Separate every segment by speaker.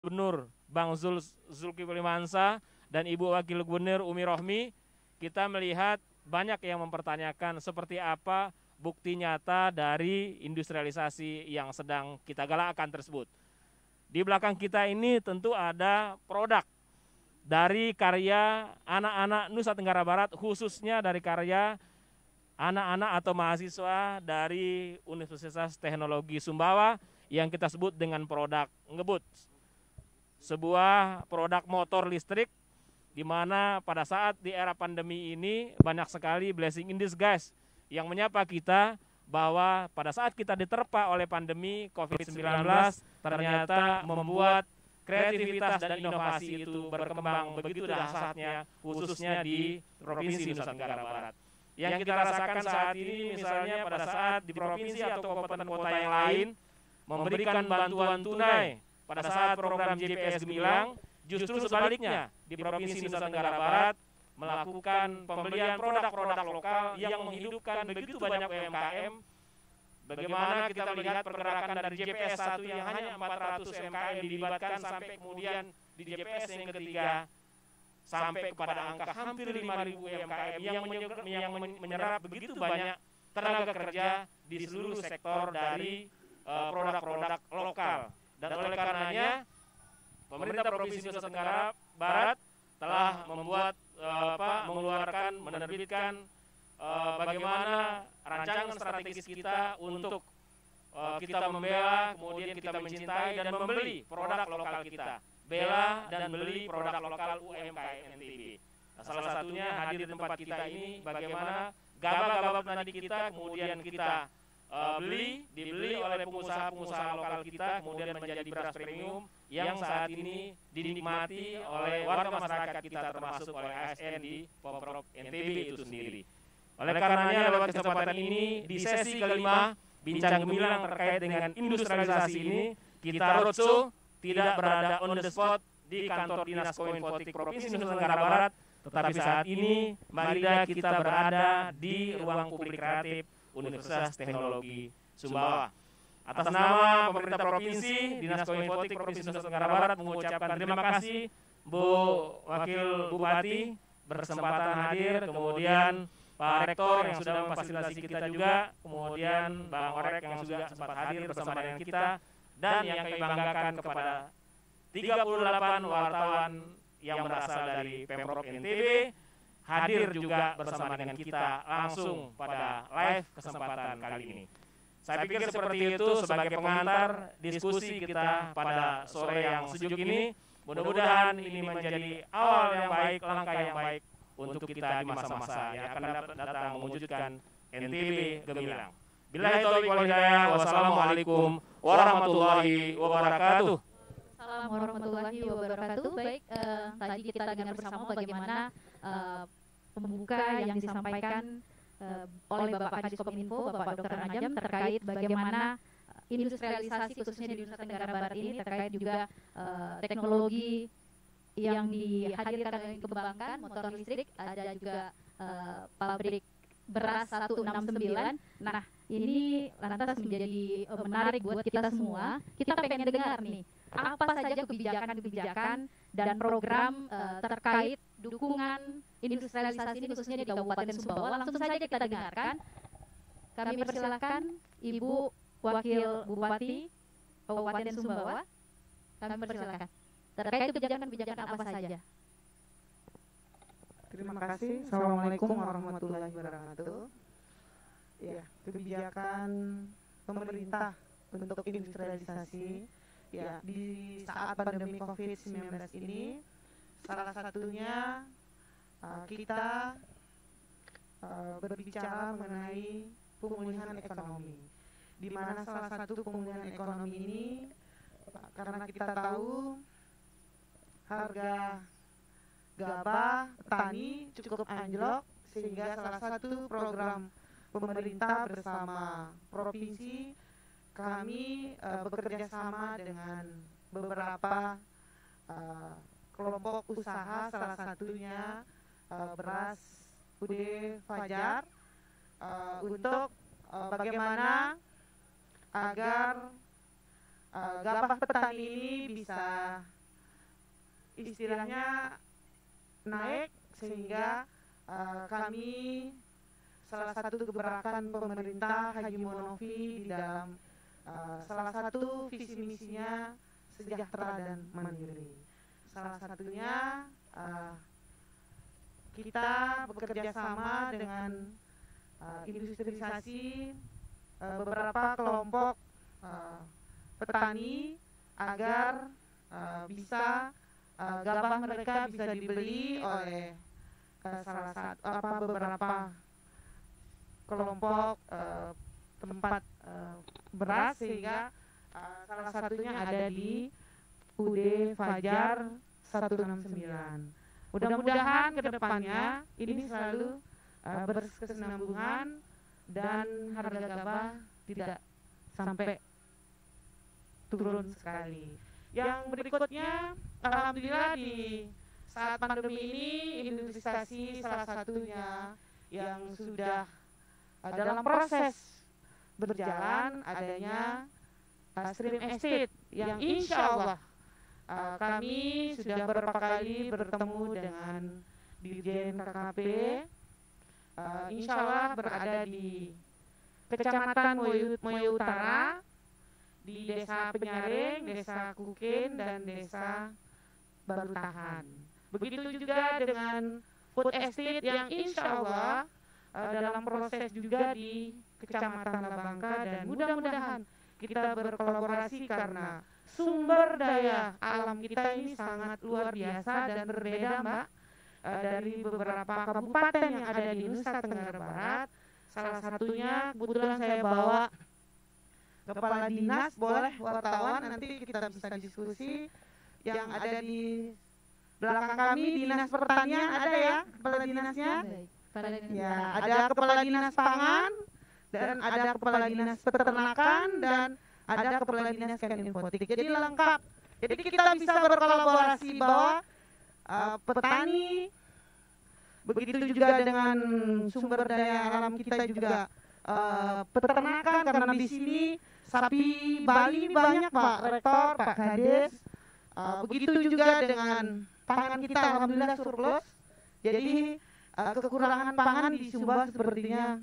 Speaker 1: Gubernur Bang Zulkifli Mansa dan Ibu Wakil Gubernur Umi Rohmi, kita melihat banyak yang mempertanyakan seperti apa bukti nyata dari industrialisasi yang sedang kita galakkan tersebut. Di belakang kita ini tentu ada produk dari karya anak-anak Nusa Tenggara Barat, khususnya dari karya anak-anak atau mahasiswa dari Universitas Teknologi Sumbawa yang kita sebut dengan produk Ngebut. Sebuah produk motor listrik di mana pada saat di era pandemi ini banyak sekali blessing in disguise yang menyapa kita bahwa pada saat kita diterpa oleh pandemi COVID-19 ternyata membuat kreativitas dan inovasi itu berkembang begitu dahsyatnya, khususnya di Provinsi Nusa Tenggara Barat. Yang kita rasakan saat ini misalnya pada saat di provinsi atau kabupaten kota yang lain memberikan bantuan tunai pada saat program JPS Gemilang, justru sebaliknya di Provinsi Nusa Tenggara Barat melakukan pembelian produk-produk lokal yang menghidupkan begitu banyak UMKM. Bagaimana kita melihat pergerakan dari JPS 1 yang hanya 400 UMKM dilibatkan sampai kemudian di JPS yang ketiga sampai kepada angka hampir 5.000 UMKM yang menyerap begitu banyak tenaga kerja di seluruh sektor dari produk-produk lokal. Dan oleh karenanya pemerintah Provinsi Nusa Tenggara Barat telah menerbitkan bagaimana rancangan strategis kita untuk kita membela, kemudian kita mencintai dan membeli produk lokal kita. Bela dan beli produk lokal UMKM NTB. Nah, salah satunya hadir di tempat kita ini bagaimana gabah-gabah nadi kita kemudian kita dibeli oleh pengusaha-pengusaha lokal kita, kemudian menjadi beras premium yang saat ini dinikmati oleh warga masyarakat kita termasuk oleh ASN di Pemprov NTB itu sendiri. Oleh karenanya lewat kesempatan ini di sesi kelima Bincang Gemilang terkait dengan industrialisasi ini kita roadshow tidak berada on the spot di kantor Dinas Kominfotik Provinsi Nusa Tenggara Barat, tetapi saat ini marilah kita berada di ruang publik kreatif Universitas Teknologi Sumbawa. Atas nama pemerintah provinsi, Dinas Kominfotik Provinsi Nusa Tenggara Barat mengucapkan terima kasih Bu Wakil Bupati berkesempatan hadir, kemudian Pak Rektor yang sudah memfasilitasi kita juga, kemudian Bang Orek yang juga sempat hadir bersama dengan kita, dan yang kami banggakan kepada 38 wartawan yang berasal dari Pemprov NTB hadir juga bersama dengan kita langsung pada live kesempatan kali ini. Saya pikir seperti itu sebagai pengantar diskusi kita pada sore yang sejuk ini. Mudah-mudahan ini menjadi awal yang baik, langkah yang baik untuk kita di masa-masa yang akan datang mewujudkan NTB Gemilang. Billahi taufiq wal hidayah. Wassalamualaikum warahmatullahi wabarakatuh.
Speaker 2: Assalamualaikum warahmatullahi wabarakatuh. Baik, tadi kita dengar bersama bagaimana pembuka yang disampaikan oleh Bapak Kadis Kominfo, Bapak Dr. Najam terkait bagaimana industrialisasi khususnya di Nusa Tenggara Barat ini terkait juga teknologi yang dihadirkan dan dikembangkan, motor listrik, ada juga pabrik beras 169. Nah, ini lantas menjadi menarik buat kita semua. Kita pengen dengar nih, apa saja kebijakan-kebijakan dan program terkait dukungan industrialisasi ini khususnya di Kabupaten Sumbawa. Langsung saja kita dengarkan. Kami persilakan Ibu Wakil Bupati Kabupaten Sumbawa. Kami persilakan. Terkait kebijakan-kebijakan apa saja?
Speaker 3: Terima kasih. Assalamualaikum warahmatullahi wabarakatuh. Ya, kebijakan pemerintah untuk industrialisasi ya di saat pandemi COVID-19 ini salah satunya kita berbicara mengenai pemulihan ekonomi, di mana salah satu pemulihan ekonomi ini karena kita tahu harga gabah petani cukup anjlok, sehingga salah satu program pemerintah bersama provinsi kami bekerja sama dengan beberapa kelompok usaha, salah satunya beras UD Fajar, untuk bagaimana agar gabah petani ini bisa istilahnya naik sehingga kami salah satu gebrakan pemerintah Haji Monofi di dalam salah satu visi misinya sejahtera dan mandiri. Salah satunya kita bekerja sama dengan industrialisasi beberapa kelompok petani agar bisa gabah mereka bisa dibeli oleh salah satu beberapa kelompok tempat beras sehingga salah satunya ada di UD Fajar 169. Mudah-mudahan ke depannya ini selalu berkesinambungan dan harga gabah tidak sampai turun sekali. Yang berikutnya, alhamdulillah di saat pandemi ini industrialisasi salah satunya yang sudah dalam proses berjalan adanya stream estate yang insya Allah kami sudah beberapa kali bertemu dengan Dirjen KKP, insya Allah berada di Kecamatan Moyo Utara, di Desa Penyaring, Desa Kukin, dan Desa Baru Tahan. Begitu juga dengan food estate yang insya Allah dalam proses juga di Kecamatan Labangka, dan mudah-mudahan kita berkolaborasi karena sumber daya alam kita ini sangat luar biasa dan berbeda, Mbak, dari beberapa kabupaten yang ada di Nusa Tenggara Barat. Salah satunya kebetulan saya bawa kepala dinas, boleh wartawan nanti kita bisa diskusi yang ada di belakang kami, dinas pertanian ada ya kepala dinasnya. Ya, ada kepala dinas pangan dan ada kepala dinas peternakan dan ada kepala dinas Keminfotik. Jadi lengkap. Jadi kita bisa berkolaborasi bahwa petani, begitu juga dengan sumber daya alam kita juga peternakan, karena di sini sapi Bali banyak Pak Rektor, Pak Kades. Begitu juga dengan pangan kita alhamdulillah surplus. Jadi kekurangan pangan di Sumba sepertinya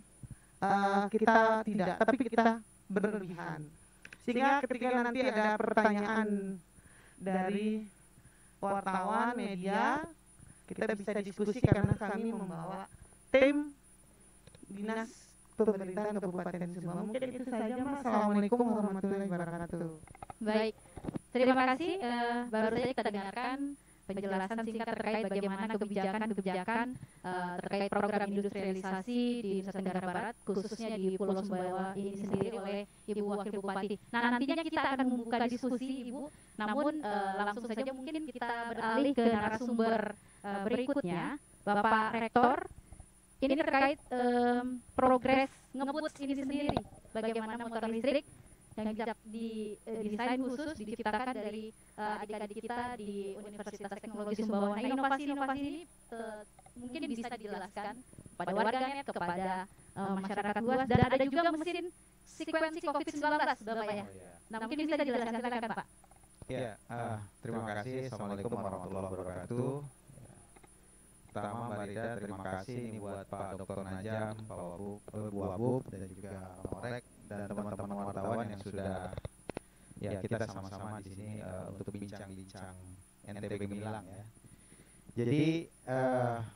Speaker 3: kita tidak, tapi kita berlebihan. Sehingga ketika nanti ada pertanyaan dari wartawan, media, kita bisa diskusi karena kami membawa tim dinas pemerintahan Kabupaten Sumba. Mungkin itu saja, Mas. Assalamualaikum warahmatullahi wabarakatuh.
Speaker 2: Baik, terima kasih. Baru saja kita dengarkan penjelasan singkat terkait bagaimana kebijakan-kebijakan terkait program industrialisasi di Nusa Tenggara Barat, khususnya di Pulau Sumbawa ini sendiri oleh Ibu Wakil Bupati. Nah, nantinya kita akan membuka diskusi, Ibu. Namun langsung saja mungkin kita beralih ke narasumber berikutnya, Bapak Rektor. Ini terkait progres ngebut ini sendiri, bagaimana motor listrik yang didesain khusus diciptakan dari adik-adik kita di Universitas Teknologi Sumbawa. Nah, inovasi-inovasi ini mungkin bisa dijelaskan kepada warganet, kepada masyarakat luas, dan ada juga mesin sekuensi COVID-19, Bapak ya. Nah, mungkin bisa dijelaskan, silakan Pak.
Speaker 4: Ya, terima kasih. Assalamualaikum warahmatullahi wabarakatuh. Pertama Mbak Rida, terima kasih ini buat Pak Dr. Najam, Pak Bu Wabub, dan juga Pak Morek dan teman-teman wartawan yang sudah ya kita sama-sama di sini untuk bincang-bincang NTB Gemilang ya. Jadi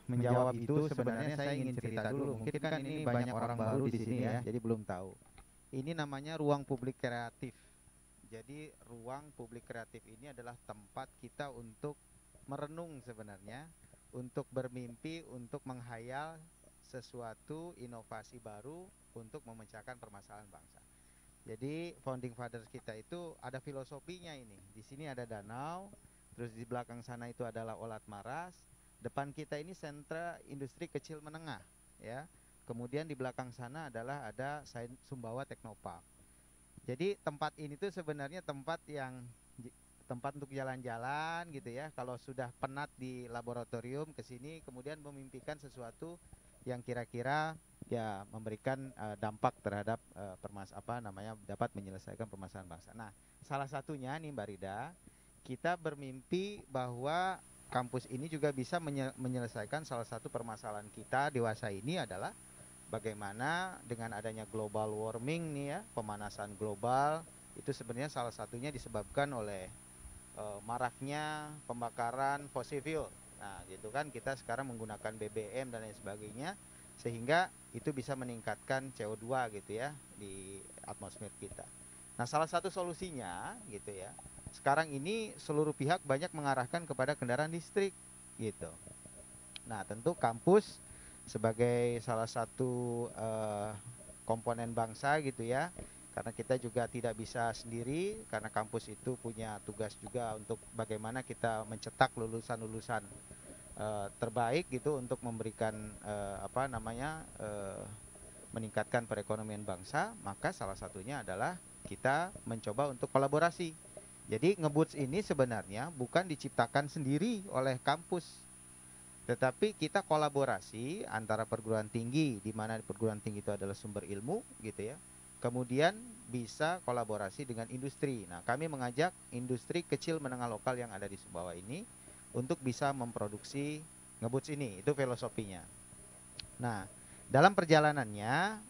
Speaker 4: menjawab itu sebenarnya saya ingin cerita dulu. Mungkin kan ini banyak orang baru di sini ya, jadi belum tahu. Ini namanya ruang publik kreatif. Jadi ruang publik kreatif ini adalah tempat kita untuk merenung sebenarnya, untuk bermimpi, untuk menghayal sesuatu inovasi baru untuk memecahkan permasalahan bangsa. Jadi founding fathers kita itu ada filosofinya ini. Di sini ada danau, terus di belakang sana itu adalah Olat Maras, depan kita ini sentra industri kecil menengah, ya. Kemudian di belakang sana adalah ada Sumbawa Teknopark. Jadi tempat ini tuh sebenarnya tempat untuk jalan-jalan gitu ya. Kalau sudah penat di laboratorium ke sini, kemudian memimpikan sesuatu yang kira-kira ya memberikan dampak terhadap dapat menyelesaikan permasalahan bangsa. Nah, salah satunya nih Mbak Rida, kita bermimpi bahwa kampus ini juga bisa menyelesaikan salah satu permasalahan kita dewasa ini adalah bagaimana dengan adanya global warming nih ya, pemanasan global itu sebenarnya salah satunya disebabkan oleh maraknya pembakaran fossil fuel. Nah, gitu kan kita sekarang menggunakan BBM dan lain sebagainya sehingga itu bisa meningkatkan CO2 gitu ya di atmosfer kita. Nah, salah satu solusinya gitu ya. Sekarang ini seluruh pihak banyak mengarahkan kepada kendaraan listrik gitu. Nah, tentu kampus sebagai salah satu komponen bangsa gitu ya. Karena kita juga tidak bisa sendiri karena kampus itu punya tugas juga untuk bagaimana kita mencetak lulusan-lulusan terbaik gitu untuk memberikan meningkatkan perekonomian bangsa, maka salah satunya adalah kita mencoba untuk kolaborasi. Jadi Ngeboots ini sebenarnya bukan diciptakan sendiri oleh kampus, tetapi kita kolaborasi antara perguruan tinggi, di mana perguruan tinggi itu adalah sumber ilmu gitu ya. Kemudian bisa kolaborasi dengan industri. Nah, kami mengajak industri kecil menengah lokal yang ada di Sumbawa ini untuk bisa memproduksi Ngeboots ini, itu filosofinya. Nah, dalam perjalanannya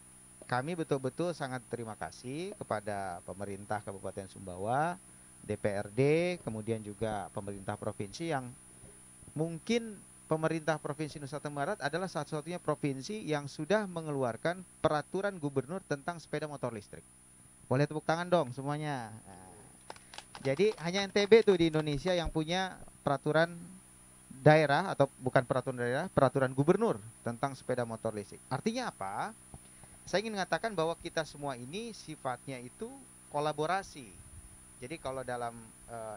Speaker 4: kami betul-betul sangat terima kasih kepada pemerintah Kabupaten Sumbawa, DPRD, kemudian juga pemerintah provinsi yang mungkin pemerintah Provinsi Nusa Tenggara Barat adalah satu-satunya provinsi yang sudah mengeluarkan peraturan gubernur tentang sepeda motor listrik. Boleh tepuk tangan dong semuanya. Nah, jadi hanya NTB tuh di Indonesia yang punya peraturan daerah atau bukan peraturan daerah, peraturan gubernur tentang sepeda motor listrik. Artinya apa? Saya ingin mengatakan bahwa kita semua ini sifatnya itu kolaborasi. Jadi kalau dalam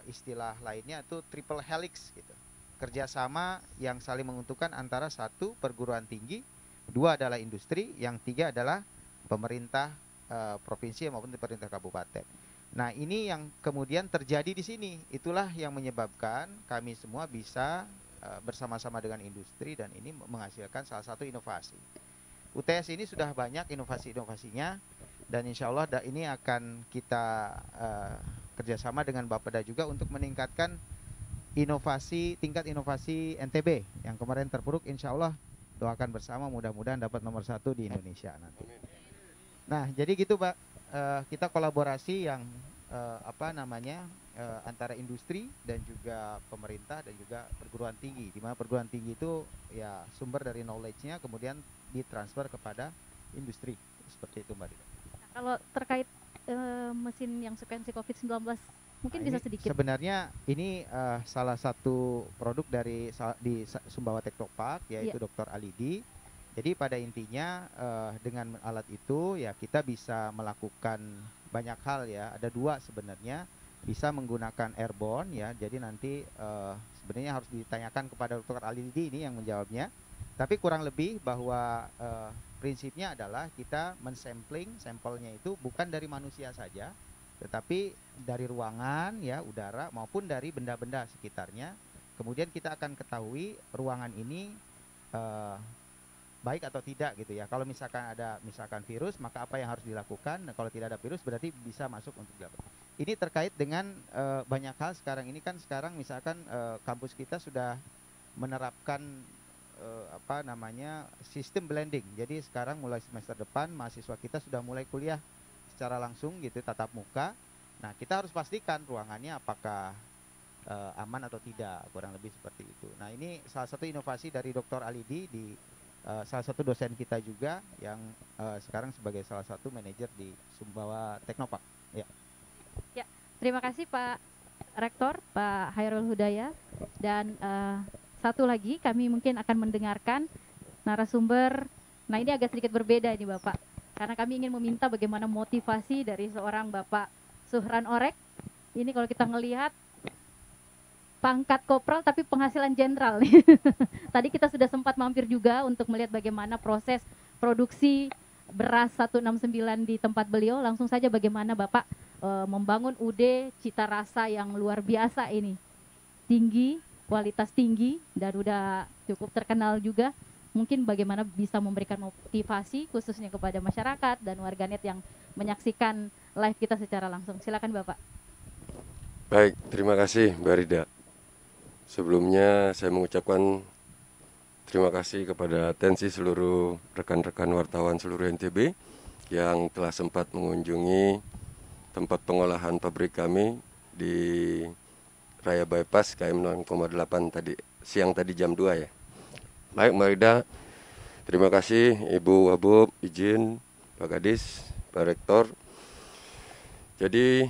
Speaker 4: istilah lainnya itu triple helix gitu. Kerjasama yang saling menguntungkan antara satu perguruan tinggi, dua adalah industri, yang tiga adalah pemerintah provinsi maupun pemerintah kabupaten. Nah, ini yang kemudian terjadi di sini. Itulah yang menyebabkan kami semua bisa bersama-sama dengan industri dan ini menghasilkan salah satu inovasi. UTS ini sudah banyak inovasi-inovasinya dan insya Allah ini akan kita kerjasama dengan Bapeda juga untuk meningkatkan tingkat inovasi NTB yang kemarin terpuruk. Insya Allah doakan bersama mudah-mudahan dapat nomor 1 di Indonesia nanti. Nah, jadi gitu Pak, kita kolaborasi yang antara industri dan juga pemerintah dan juga perguruan tinggi, di mana perguruan tinggi itu ya sumber dari knowledge-nya kemudian ditransfer kepada industri seperti itu Mbak Dita.
Speaker 2: Nah, kalau terkait mesin yang sekuensi COVID-19 mungkin bisa sedikit.
Speaker 4: Sebenarnya ini salah satu produk di Sumbawa Teknopark yaitu Dr. Alidi. Jadi pada intinya dengan alat itu ya kita bisa melakukan banyak hal ya. Ada dua sebenarnya, bisa menggunakan airborne ya. Jadi nanti sebenarnya harus ditanyakan kepada Dr. Alidi ini yang menjawabnya. Tapi kurang lebih bahwa prinsipnya adalah kita sampelnya itu bukan dari manusia saja, tetapi dari ruangan ya, udara maupun dari benda-benda sekitarnya. Kemudian kita akan ketahui ruangan ini baik atau tidak gitu ya. Kalau misalkan ada virus, maka apa yang harus dilakukan? Nah, kalau tidak ada virus berarti bisa masuk untuk dilakukan. Ini terkait dengan banyak hal sekarang ini kan misalkan kampus kita sudah menerapkan sistem blending. Jadi sekarang mulai semester depan mahasiswa kita sudah mulai kuliah secara langsung gitu, tatap muka. Nah, kita harus pastikan ruangannya apakah aman atau tidak, kurang lebih seperti itu. Nah, ini salah satu inovasi dari Dr. Alidi di salah satu dosen kita juga yang sekarang sebagai salah satu manajer di Sumbawa Teknopark. Ya.
Speaker 2: Ya, terima kasih Pak Rektor, Pak Hairul Hudaya. Dan satu lagi kami mungkin akan mendengarkan narasumber. Nah, ini agak sedikit berbeda ini Bapak, karena kami ingin meminta bagaimana motivasi dari seorang Bapak Suhran Orek. Ini kalau kita ngelihat pangkat kopral tapi penghasilan jenderal. Tadi kita sudah sempat mampir juga untuk melihat bagaimana proses produksi beras 169 di tempat beliau. Langsung saja bagaimana Bapak membangun UD Cita Rasa yang luar biasa ini. Tinggi, kualitas tinggi, dan udah cukup terkenal juga. Mungkin bagaimana bisa memberikan motivasi khususnya kepada masyarakat dan warganet yang menyaksikan live kita secara langsung. Silakan Bapak.
Speaker 5: Baik, terima kasih Mbak Rida. Sebelumnya saya mengucapkan terima kasih kepada atensi seluruh rekan-rekan wartawan seluruh NTB yang telah sempat mengunjungi tempat pengolahan pabrik kami di Raya Bypass KM 0,8 tadi siang tadi jam 2 ya. Baik Mbak Rida, terima kasih Ibu Wabub, izin Pak Kadis, Pak Rektor. Jadi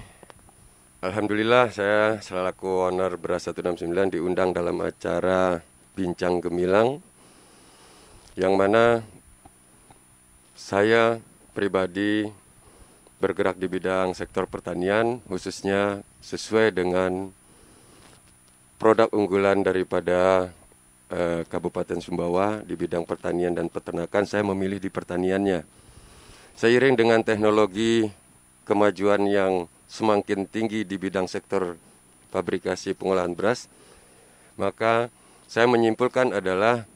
Speaker 5: alhamdulillah saya selaku owner Beras 169 diundang dalam acara Bincang Gemilang yang mana saya pribadi bergerak di bidang sektor pertanian khususnya sesuai dengan produk unggulan daripada Kabupaten Sumbawa di bidang pertanian dan peternakan. Saya memilih di pertaniannya. Seiring dengan teknologi kemajuan yang semakin tinggi di bidang sektor fabrikasi pengolahan beras, maka saya menyimpulkan adalah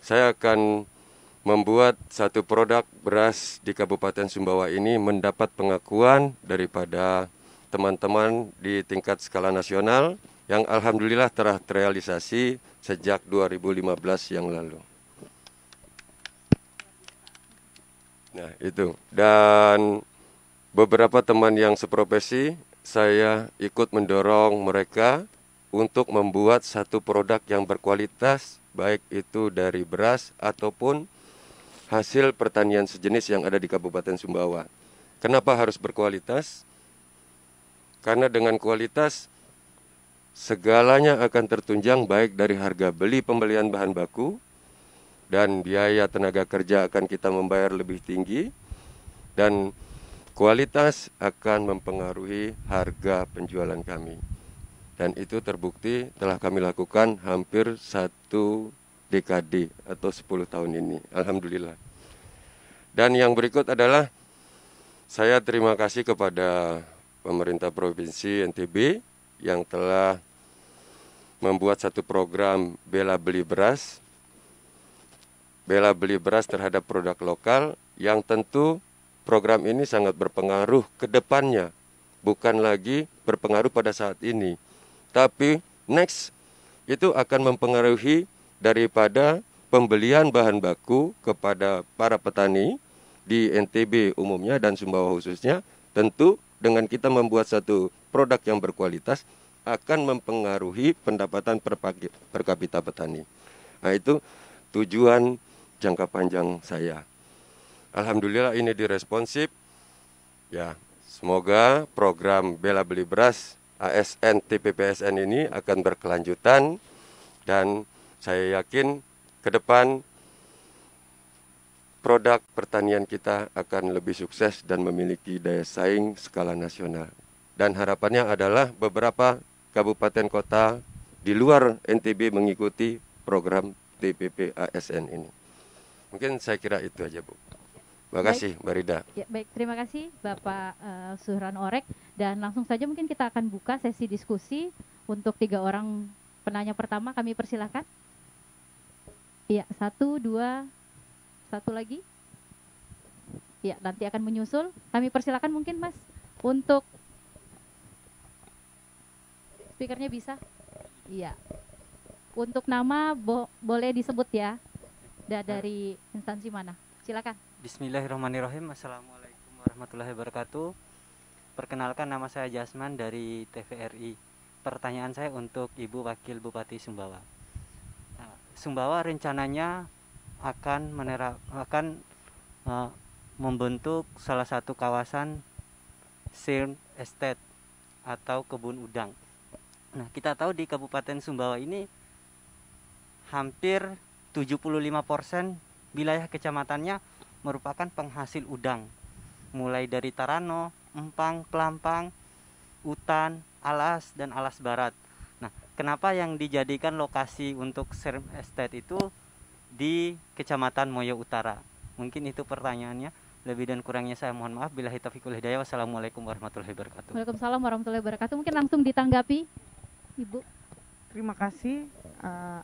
Speaker 5: saya akan membuat satu produk beras di Kabupaten Sumbawa ini mendapat pengakuan daripada teman-teman di tingkat skala nasional yang alhamdulillah telah terrealisasi sejak 2015 yang lalu. Nah itu, dan beberapa teman yang seprofesi, saya ikut mendorong mereka untuk membuat satu produk yang berkualitas, baik itu dari beras ataupun hasil pertanian sejenis yang ada di Kabupaten Sumbawa. Kenapa harus berkualitas? Karena dengan kualitas, segalanya akan tertunjang baik dari harga beli pembelian bahan baku, dan biaya tenaga kerja akan kita membayar lebih tinggi, dan kualitas akan mempengaruhi harga penjualan kami. Dan itu terbukti telah kami lakukan hampir 1 dekade atau 10 tahun ini. Alhamdulillah. Dan yang berikut adalah saya terima kasih kepada pemerintah Provinsi NTB yang telah membuat satu program bela beli beras. Bela beli beras terhadap produk lokal yang tentu program ini sangat berpengaruh ke depannya. Bukan lagi berpengaruh pada saat ini. Tapi next itu akan mempengaruhi daripada pembelian bahan baku kepada para petani di NTB umumnya dan Sumbawa khususnya. Tentu dengan kita membuat satu produk yang berkualitas akan mempengaruhi pendapatan per kapita petani. Nah itu tujuan jangka panjang saya. Alhamdulillah ini diresponsif. Ya, semoga program bela beli beras ASN TPPSN ini akan berkelanjutan dan saya yakin ke depan produk pertanian kita akan lebih sukses dan memiliki daya saing skala nasional. Dan harapannya adalah beberapa kabupaten kota di luar NTB mengikuti program TPP ASN ini. Mungkin saya kira itu aja, Bu. Terima kasih, Mbak Rida.
Speaker 2: Ya, baik, terima kasih Bapak Suhran Orek. Dan langsung saja mungkin kita akan buka sesi diskusi untuk 3 orang penanya pertama. Kami persilahkan. Ya, 1, 2, 1 lagi. Ya, nanti akan menyusul. Kami persilahkan mungkin Mas untuk speakernya bisa. Iya. Untuk nama boleh disebut ya. Dari instansi mana? Silakan.
Speaker 6: Bismillahirrahmanirrahim. Assalamualaikum warahmatullahi wabarakatuh. Perkenalkan, nama saya Jasman dari TVRI. Pertanyaan saya untuk Ibu Wakil Bupati Sumbawa. Sumbawa rencananya akan membentuk salah satu kawasan Shrimp Estate atau kebun udang. Nah, kita tahu di Kabupaten Sumbawa ini hampir 75% wilayah kecamatannya merupakan penghasil udang, mulai dari Tarano, Empang, Pelampang, Utan, Alas, dan Alas Barat. Nah, kenapa yang dijadikan lokasi untuk Shrimp Estate itu di Kecamatan Moyo Utara? Mungkin itu pertanyaannya. Lebih dan kurangnya saya mohon maaf. Billahi taufiq wal hidayah. Wassalamualaikum warahmatullahi wabarakatuh.
Speaker 2: Waalaikumsalam warahmatullahi wabarakatuh. Mungkin langsung ditanggapi, Ibu.
Speaker 3: Terima kasih.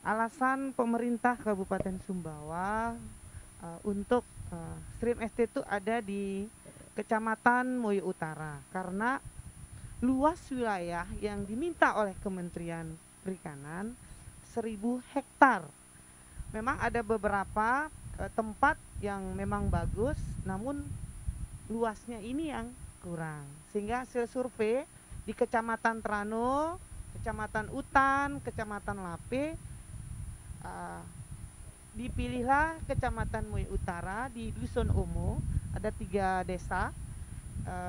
Speaker 3: Alasan pemerintah Kabupaten Sumbawa untuk Shrimp Estate itu ada di Kecamatan Moyo Utara karena luas wilayah yang diminta oleh Kementerian perikanan 1000 hektar. Memang ada beberapa tempat yang memang bagus, namun luasnya ini yang kurang. Sehingga hasil survei di Kecamatan Trano, Kecamatan Utan, Kecamatan Lape, dipilihlah Kecamatan Mui Utara di Dusun Omo. Ada 3 desa,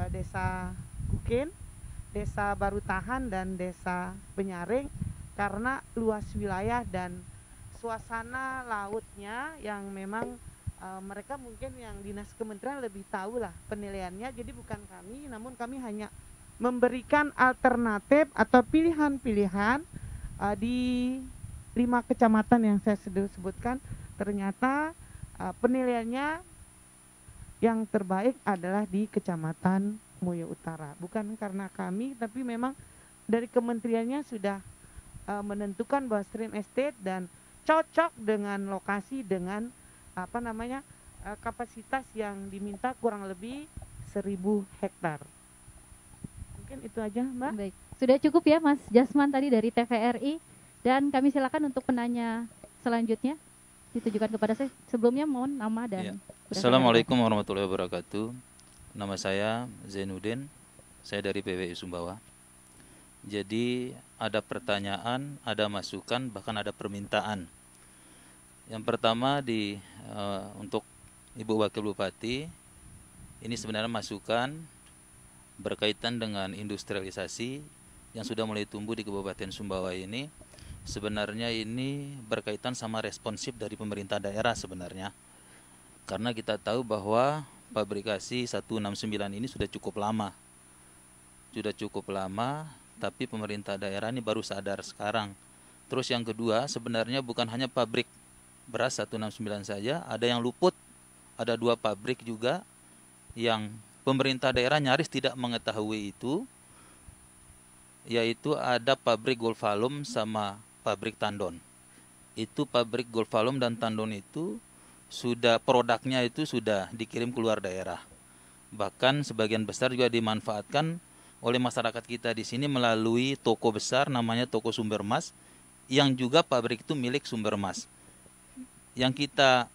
Speaker 3: Desa Kukin, Desa Barutahan, dan Desa Penyaring, karena luas wilayah dan suasana lautnya yang memang mereka mungkin yang dinas kementerian lebih tahu lah penilaiannya. Jadi bukan kami, namun kami hanya memberikan alternatif atau pilihan-pilihan di 5 kecamatan yang saya sebutkan. Ternyata penilaiannya yang terbaik adalah di Kecamatan Moyo Utara. Bukan karena kami, tapi memang dari kementeriannya sudah menentukan bahwa stream estate dan cocok dengan lokasi, dengan kapasitas yang diminta kurang lebih 1000 hektar. Mungkin itu aja, Mbak.
Speaker 2: Baik, sudah cukup ya Mas Jasman tadi dari TVRI, dan kami silakan untuk penanya selanjutnya ditujukan kepada saya. Sebelumnya mohon nama dan
Speaker 7: Assalamualaikum warahmatullahi wabarakatuh. Nama saya Zainuddin, saya dari PWI Sumbawa. Jadi ada pertanyaan, ada masukan, bahkan ada permintaan. Yang pertama untuk Ibu Wakil Bupati, ini sebenarnya masukan berkaitan dengan industrialisasi yang sudah mulai tumbuh di Kabupaten Sumbawa ini. Sebenarnya ini berkaitan sama responsif dari pemerintah daerah sebenarnya. Karena kita tahu bahwa pabrikasi 169 ini sudah cukup lama. Tapi pemerintah daerah ini baru sadar sekarang. Terus yang kedua, sebenarnya bukan hanya pabrik beras 169 saja, ada yang luput. Ada 2 pabrik juga yang pemerintah daerah nyaris tidak mengetahui itu, yaitu ada pabrik Golfalum sama pabrik Tandon. Itu pabrik Golfalum dan Tandon itu sudah produknya itu sudah dikirim keluar daerah. Bahkan sebagian besar juga dimanfaatkan oleh masyarakat kita di sini melalui toko besar namanya Toko Sumbermas, yang juga pabrik itu milik Sumbermas. Yang kita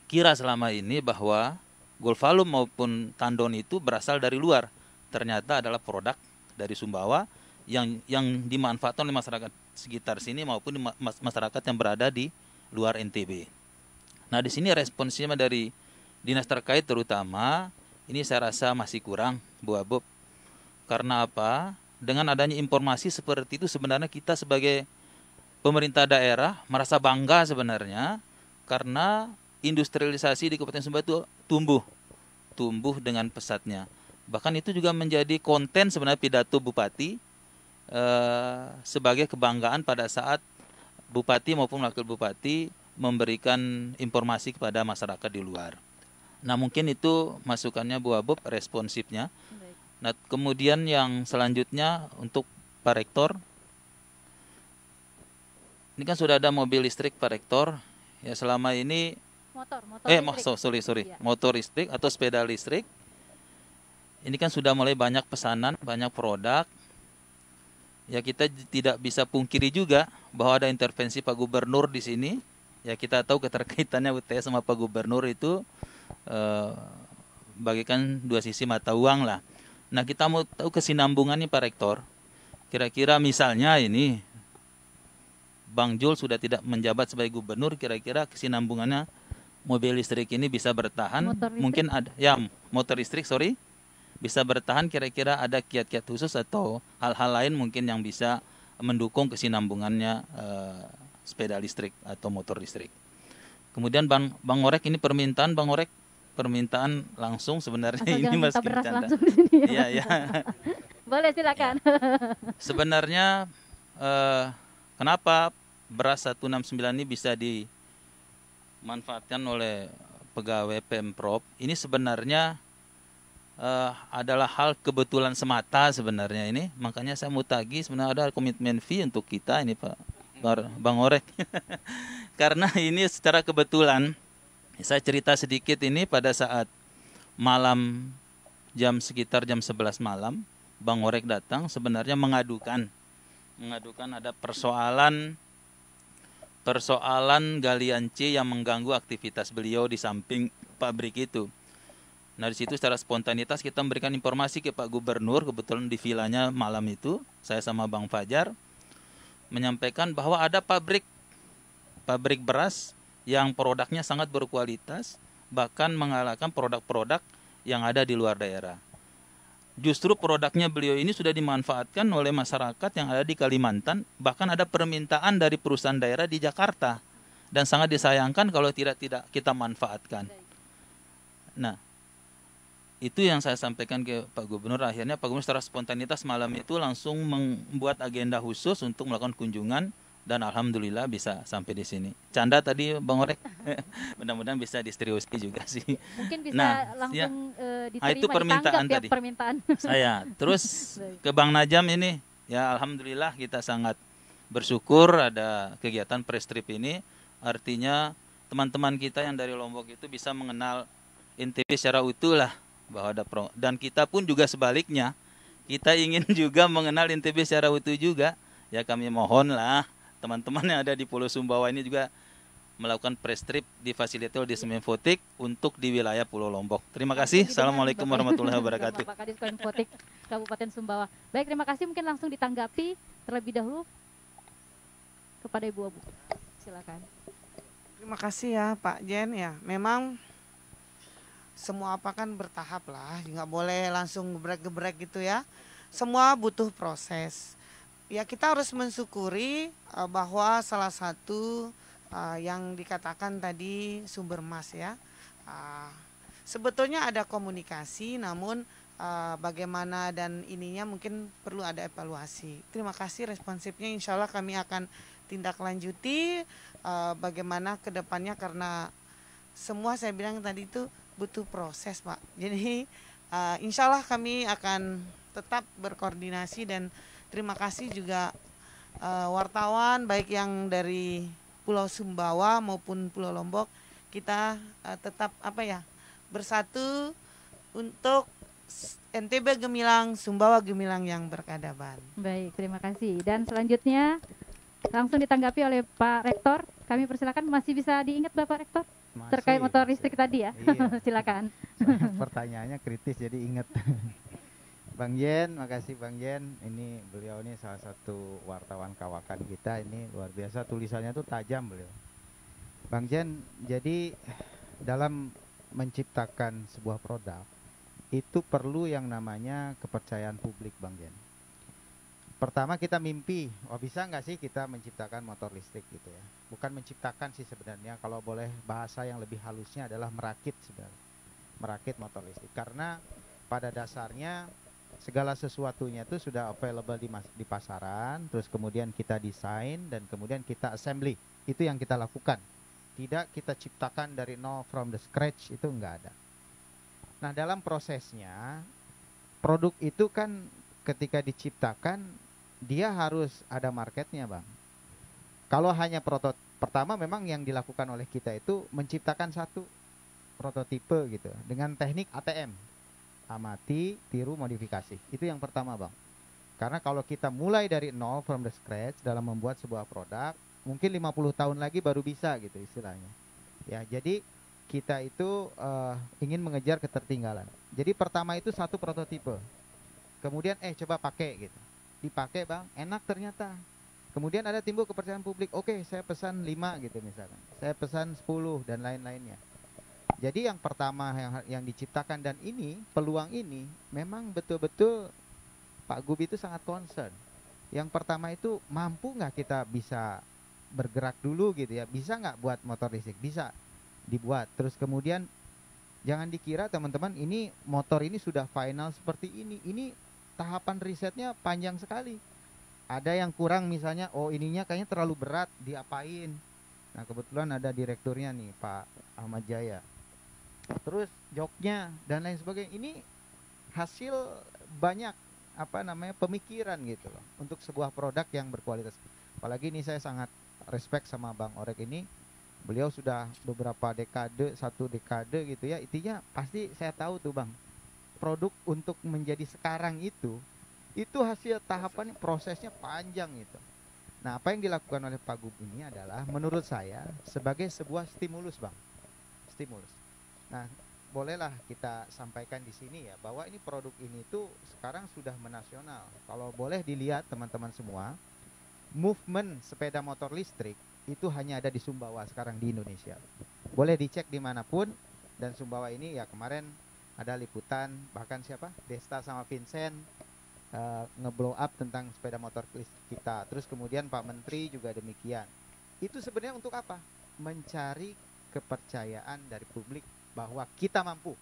Speaker 7: kira selama ini bahwa Golfalum maupun Tandon itu berasal dari luar, ternyata adalah produk dari Sumbawa yang dimanfaatkan oleh masyarakat sekitar sini maupun masyarakat yang berada di luar NTB. Nah, di sini responsnya dari dinas terkait terutama ini saya rasa masih kurang, Bu Abub. Karena apa? Dengan adanya informasi seperti itu sebenarnya kita sebagai pemerintah daerah merasa bangga sebenarnya, karena industrialisasi di Kabupaten Sumbawa itu tumbuh dengan pesatnya. Bahkan itu juga menjadi konten sebenarnya pidato Bupati sebagai kebanggaan pada saat Bupati maupun Wakil Bupati memberikan informasi kepada masyarakat di luar. Nah, mungkin itu masukannya Bu Abub, responsifnya. Nah, kemudian yang selanjutnya untuk Pak Rektor, ini kan sudah ada mobil listrik Pak Rektor. Ya, selama ini motor listrik atau sepeda listrik. Ini kan sudah mulai banyak pesanan, banyak produk. Ya, kita tidak bisa pungkiri juga bahwa ada intervensi Pak Gubernur di sini. Ya, kita tahu keterkaitannya UTS sama Pak Gubernur itu bagikan 2 sisi mata uang lah. Nah, kita mau tahu kesinambungannya Pak Rektor. Kira-kira misalnya ini Bang Jul sudah tidak menjabat sebagai gubernur, kira-kira kesinambungannya mobil listrik ini bisa bertahan. Mungkin ada motor listrik bisa bertahan, kira-kira ada kiat-kiat khusus atau hal-hal lain mungkin yang bisa mendukung kesinambungannya sepeda listrik atau motor listrik. Kemudian Bang Orek, ini permintaan Bang Orek, permintaan langsung sebenarnya atau ini Mas bercanda. Iya.
Speaker 2: Boleh, silakan.
Speaker 7: Sebenarnya kenapa beras 169 ini bisa dimanfaatkan oleh pegawai Pemprov? Ini sebenarnya adalah hal kebetulan semata sebenarnya ini. Makanya saya mau tagih, sebenarnya ada komitmen fee untuk kita ini Pak Bang Orek. Karena ini secara kebetulan. Saya cerita sedikit ini pada saat malam sekitar jam 11 malam, Bang Orek datang sebenarnya mengadukan mengadukan ada persoalan galian C yang mengganggu aktivitas beliau di samping pabrik itu. Nah, di situ secara spontanitas kita memberikan informasi ke Pak Gubernur, kebetulan di vilanya malam itu, saya sama Bang Fajar menyampaikan bahwa ada pabrik beras yang produknya sangat berkualitas, bahkan mengalahkan produk-produk yang ada di luar daerah. Justru produknya beliau ini sudah dimanfaatkan oleh masyarakat yang ada di Kalimantan, bahkan ada permintaan dari perusahaan daerah di Jakarta, dan sangat disayangkan kalau tidak kita manfaatkan. Nah, itu yang saya sampaikan ke Pak Gubernur. Akhirnya Pak Gubernur secara spontanitas malam itu langsung membuat agenda khusus untuk melakukan kunjungan, dan alhamdulillah bisa sampai di sini. Canda tadi Bang Orek, mudah-mudahan bisa distribusi juga sih.
Speaker 2: Mungkin bisa
Speaker 7: Nah,
Speaker 2: langsung diterima,
Speaker 7: itu permintaan
Speaker 2: ditanggap
Speaker 7: tadi.
Speaker 2: ya permintaan.
Speaker 7: Saya terus ke Bang Najam ini, ya alhamdulillah kita sangat bersyukur ada kegiatan press trip ini. Artinya teman-teman kita yang dari Lombok itu bisa mengenal NTB secara utuh lah, bahwa ada dan kita pun juga sebaliknya, kita ingin juga mengenal NTB secara utuh juga. Ya kami mohonlah teman-teman yang ada di Pulau Sumbawa ini juga melakukan press trip di fasilitator di Semenfotik untuk di wilayah Pulau Lombok. Terima kasih. Assalamualaikum warahmatullahi wabarakatuh.
Speaker 2: Bapak Kadis Semenfotik Kabupaten Sumbawa. Baik, terima kasih. Mungkin langsung ditanggapi terlebih dahulu kepada Ibu Abu. Silakan.
Speaker 3: Terima kasih ya Pak Jen ya. Memang semua apa kan bertahap lah, nggak boleh langsung gebrek-gebrek gitu ya. Semua butuh proses. Ya kita harus mensyukuri bahwa salah satu yang dikatakan tadi sumber emas ya. Sebetulnya ada komunikasi, namun bagaimana dan ininya mungkin perlu ada evaluasi. Terima kasih responsifnya, insya Allah kami akan tindak lanjuti bagaimana ke depannya, karena semua saya bilang tadi itu butuh proses Pak. Jadi insya Allah kami akan tetap berkoordinasi, dan terima kasih juga wartawan baik yang dari Pulau Sumbawa maupun Pulau Lombok. Kita tetap bersatu untuk NTB Gemilang, Sumbawa Gemilang yang berkeadaban.
Speaker 2: Baik, terima kasih. Dan selanjutnya langsung ditanggapi oleh Pak Rektor. Kami persilakan, masih bisa diingat Bapak Rektor?
Speaker 4: Masih,
Speaker 2: Terkait motor listrik tadi ya?
Speaker 4: Iya.
Speaker 2: Silakan.
Speaker 4: Pertanyaannya kritis jadi ingat. Bang Jen, makasih Bang Jen. Ini beliau ini salah satu wartawan kawakan kita, ini luar biasa, tulisannya tuh tajam beliau. Bang Jen, jadi dalam menciptakan sebuah produk itu perlu yang namanya kepercayaan publik Bang Jen. Pertama kita mimpi, bisa nggak sih kita menciptakan motor listrik gitu ya. Bukan menciptakan sih sebenarnya, kalau boleh bahasa yang lebih halusnya adalah merakit sebenarnya. Merakit motor listrik, karena pada dasarnya segala sesuatunya itu sudah available di pasaran, terus kemudian kita desain dan kemudian kita assembly. Itu yang kita lakukan. Tidak kita ciptakan dari nol from the scratch, itu enggak ada. Nah, dalam prosesnya produk itu kan ketika diciptakan dia harus ada marketnya, Bang. Kalau hanya pertama memang yang dilakukan oleh kita itu menciptakan satu prototipe gitu dengan teknik ATM. Amati, tiru, modifikasi. Itu yang pertama Bang. Karena kalau kita mulai dari nol from the scratch dalam membuat sebuah produk, mungkin 50 tahun lagi baru bisa gitu istilahnya. Ya, jadi kita itu ingin mengejar ketertinggalan. Jadi pertama itu satu prototipe. Kemudian coba pakai gitu. Dipakai Bang, enak ternyata. Kemudian ada timbul kepercayaan publik. Oke, saya pesan 5 gitu misalkan. Saya pesan 10 dan lain-lainnya. Jadi yang pertama yang diciptakan, dan ini peluang ini memang betul-betul Pak Gub itu sangat concern. Yang pertama itu mampu nggak kita bisa bergerak dulu gitu ya, bisa nggak buat motor listrik, bisa dibuat. Terus kemudian jangan dikira teman-teman ini motor ini sudah final seperti ini tahapan risetnya panjang sekali. Ada yang kurang misalnya, ininya kayaknya terlalu berat, diapain. Nah kebetulan ada direkturnya nih Pak Ahmad Jaya. Terus joknya dan lain sebagainya, ini hasil banyak pemikiran gitu loh untuk sebuah produk yang berkualitas. Apalagi ini saya sangat respect sama Bang Orek ini, beliau sudah beberapa dekade, 1 dekade gitu ya, intinya pasti saya tahu tuh Bang, produk untuk menjadi sekarang itu Itu hasil tahapan prosesnya panjang itu. Nah, apa yang dilakukan oleh Pak Gub ini adalah menurut saya sebagai sebuah stimulus, Bang. Stimulus. Nah, bolehlah kita sampaikan di sini ya bahwa ini produk ini tuh sekarang sudah menasional. Kalau boleh dilihat teman-teman semua, movement sepeda motor listrik itu hanya ada di Sumbawa sekarang di Indonesia. Boleh dicek dimanapun, dan Sumbawa ini ya kemarin ada liputan, bahkan siapa? Desta sama Vincent ngeblow up tentang sepeda motor listrik kita. Terus kemudian Pak Menteri juga demikian. Itu sebenarnya untuk apa? Mencari kepercayaan dari publik bahwa kita mampu.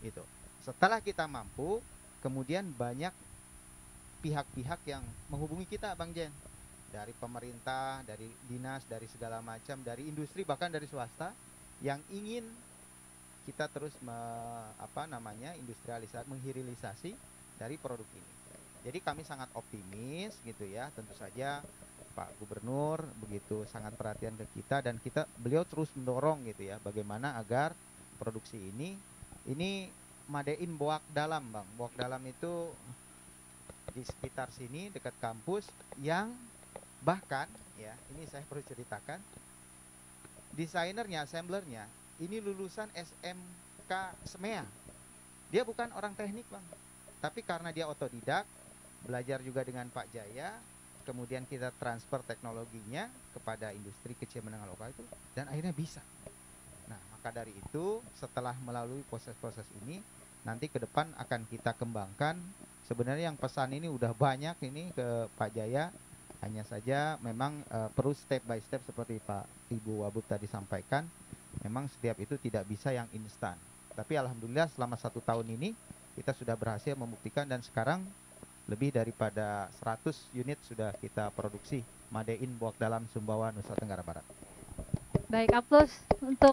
Speaker 4: Itu. Setelah kita mampu, kemudian banyak pihak-pihak yang menghubungi kita, Bang Jen. Dari pemerintah, dari dinas, dari segala macam, dari industri, bahkan dari swasta yang ingin kita terus industrialisasi, menghilirisasi dari produk ini. Jadi kami sangat optimis gitu ya. Tentu saja Pak Gubernur begitu sangat perhatian ke kita, dan beliau terus mendorong gitu ya bagaimana agar produksi ini Madein Boak Dalam, Bang. Boak Dalam itu di sekitar sini dekat kampus, yang bahkan ya ini saya perlu ceritakan, desainernya, assemblernya ini lulusan SMK SMEA. Dia bukan orang teknik, Bang, tapi karena dia otodidak, belajar juga dengan Pak Jaya, kemudian kita transfer teknologinya kepada industri kecil menengah lokal itu, dan akhirnya bisa. Nah, maka dari itu setelah melalui proses-proses ini, nanti ke depan akan kita kembangkan. Sebenarnya yang pesan ini udah banyak ini ke Pak Jaya, hanya saja memang perlu step by step seperti Pak Ibu Wabub tadi sampaikan. Memang setiap itu tidak bisa yang instan. Tapi alhamdulillah selama 1 tahun ini kita sudah berhasil membuktikan, dan sekarang lebih daripada 100 unit sudah kita produksi Madein Boak Dalam Sumbawa, Nusa Tenggara Barat.
Speaker 2: Baik, aplaus untuk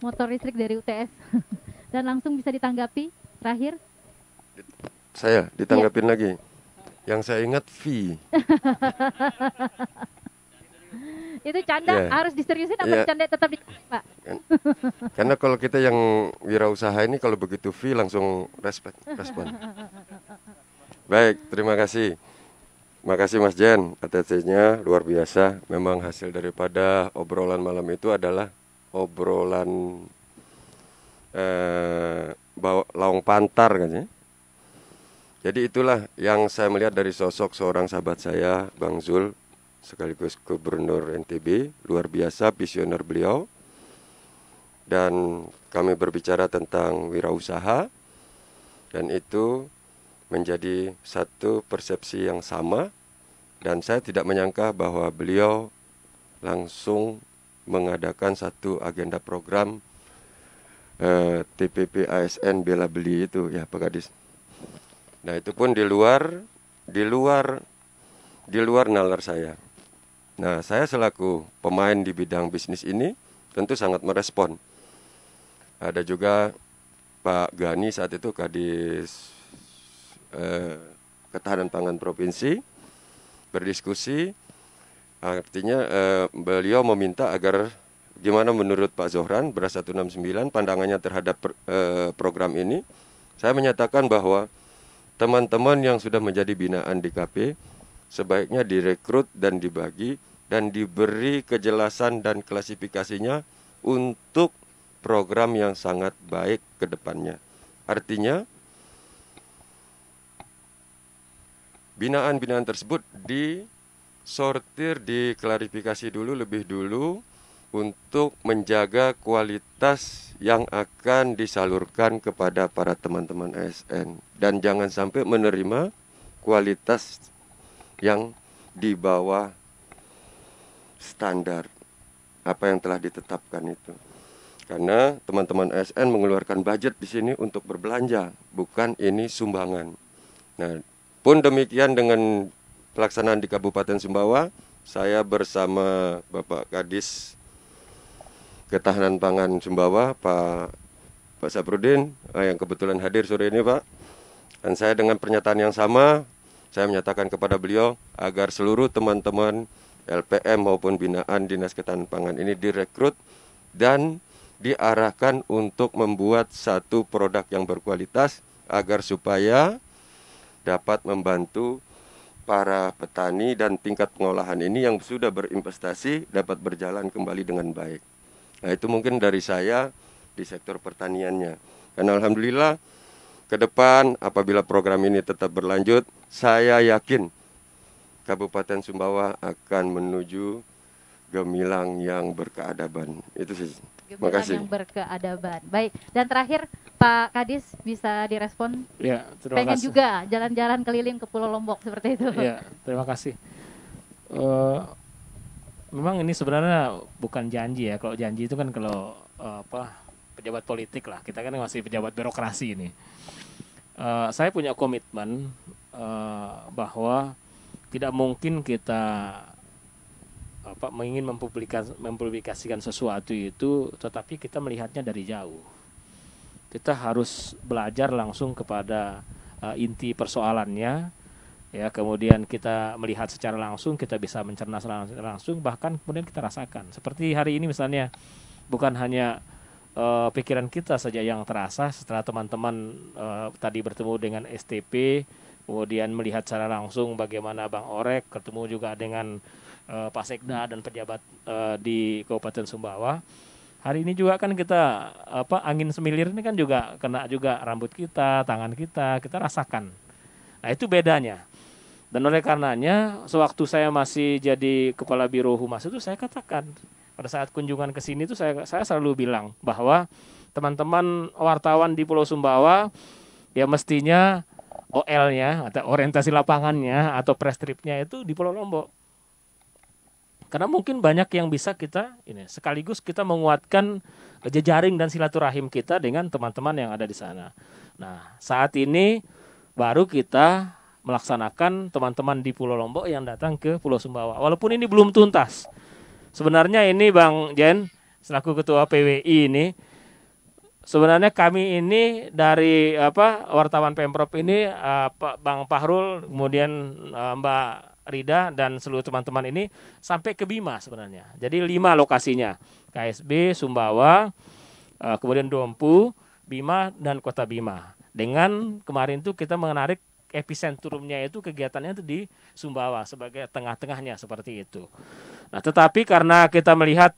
Speaker 2: motor listrik dari UTS. Dan langsung bisa ditanggapi terakhir.
Speaker 5: Saya ditanggapin lagi. Yang saya ingat V.
Speaker 2: Itu canda harus diseriusin atau canda tetap di Pak?
Speaker 5: Karena kalau kita yang wirausaha ini kalau begitu V langsung respon. Baik, terima kasih. Makasih Mas Jen, ATC-nya luar biasa. Memang hasil daripada obrolan malam itu adalah obrolan lawang pantar kan ya. Jadi itulah yang saya melihat dari sosok seorang sahabat saya, Bang Zul, sekaligus Gubernur NTB, luar biasa visioner beliau. Dan kami berbicara tentang wirausaha, dan itu menjadi satu persepsi yang sama, dan saya tidak menyangka bahwa beliau langsung mengadakan satu agenda program TPP ASN bela beli itu ya Pak Kadis. Nah itu pun di luar nalar saya. Nah saya selaku pemain di bidang bisnis ini tentu sangat merespon. Ada juga Pak Gani saat itu Kadis Ketahanan Pangan Provinsi berdiskusi, artinya beliau meminta agar gimana menurut Pak Zohran Beras 169 pandangannya terhadap program ini. Saya menyatakan bahwa teman-teman yang sudah menjadi binaan DKP sebaiknya direkrut dan dibagi dan diberi kejelasan dan klasifikasinya untuk program yang sangat baik ke depannya. Artinya binaan-binaan tersebut disortir, diklarifikasi dulu lebih dulu untuk menjaga kualitas yang akan disalurkan kepada para teman-teman ASN, dan jangan sampai menerima kualitas yang di bawah standar apa yang telah ditetapkan itu. Karena teman-teman ASN mengeluarkan budget di sini untuk berbelanja, bukan ini sumbangan. Nah, pun demikian dengan pelaksanaan di Kabupaten Sumbawa, saya bersama Bapak Kadis Ketahanan Pangan Sumbawa, Pak Saprudin, yang kebetulan hadir sore ini Pak. Dan saya dengan pernyataan yang sama, saya menyatakan kepada beliau agar seluruh teman-teman LPM maupun binaan Dinas Ketahanan Pangan ini direkrut dan diarahkan untuk membuat satu produk yang berkualitas agar supaya dapat membantu para petani dan tingkat pengolahan ini yang sudah berinvestasi dapat berjalan kembali dengan baik. Nah, itu mungkin dari saya di sektor pertaniannya. Dan alhamdulillah ke depan apabila program ini tetap berlanjut, saya yakin Kabupaten Sumbawa akan menuju gemilang yang berkeadaban. Itu sih. Terima kasih.
Speaker 2: Yang berkeadaban. Baik. Dan terakhir Pak Kadis bisa direspon.
Speaker 1: Ya, terima
Speaker 2: Pengen
Speaker 1: kasih.
Speaker 2: juga jalan-jalan keliling ke Pulau Lombok seperti itu.
Speaker 1: Ya, terima kasih. Memang ini sebenarnya bukan janji ya. Kalau janji itu kan kalau pejabat politik lah. Kita kan masih pejabat birokrasi ini. Saya punya komitmen bahwa tidak mungkin kita ingin mempublikasikan sesuatu itu, tetapi kita melihatnya dari jauh. Kita harus belajar langsung kepada inti persoalannya, ya. Kemudian kita melihat secara langsung, kita bisa mencerna langsung, bahkan kemudian kita rasakan. Seperti hari ini misalnya, bukan hanya pikiran kita saja yang terasa setelah teman-teman tadi bertemu dengan STP, kemudian melihat secara langsung bagaimana Bang Orek, ketemu juga dengan Pak Sekda dan pejabat di Kabupaten Sumbawa. Hari ini juga kan kita angin semilir ini kan juga kena juga rambut kita, tangan kita rasakan. Nah, itu bedanya. Dan oleh karenanya sewaktu saya masih jadi Kepala Biro Humas itu saya katakan pada saat kunjungan ke sini itu saya selalu bilang bahwa teman-teman wartawan di Pulau Sumbawa ya mestinya OL-nya atau orientasi lapangannya atau press trip-nya itu di Pulau Lombok. Karena mungkin banyak yang bisa kita sekaligus kita menguatkan jejaring dan silaturahim kita dengan teman-teman yang ada di sana. Nah, saat ini baru kita melaksanakan teman-teman di Pulau Lombok yang datang ke Pulau Sumbawa. Walaupun ini belum tuntas. Sebenarnya ini Bang Jen selaku Ketua PWI ini, sebenarnya kami ini dari wartawan Pemprov ini Bang Pahrul, kemudian Mbak Rida dan seluruh teman-teman ini sampai ke Bima sebenarnya. Jadi 5 lokasinya, KSB, Sumbawa, kemudian Dompu, Bima dan Kota Bima. Dengan kemarin itu kita menarik epicentrumnya itu kegiatannya itu di Sumbawa sebagai tengah-tengahnya seperti itu. Nah, tetapi karena kita melihat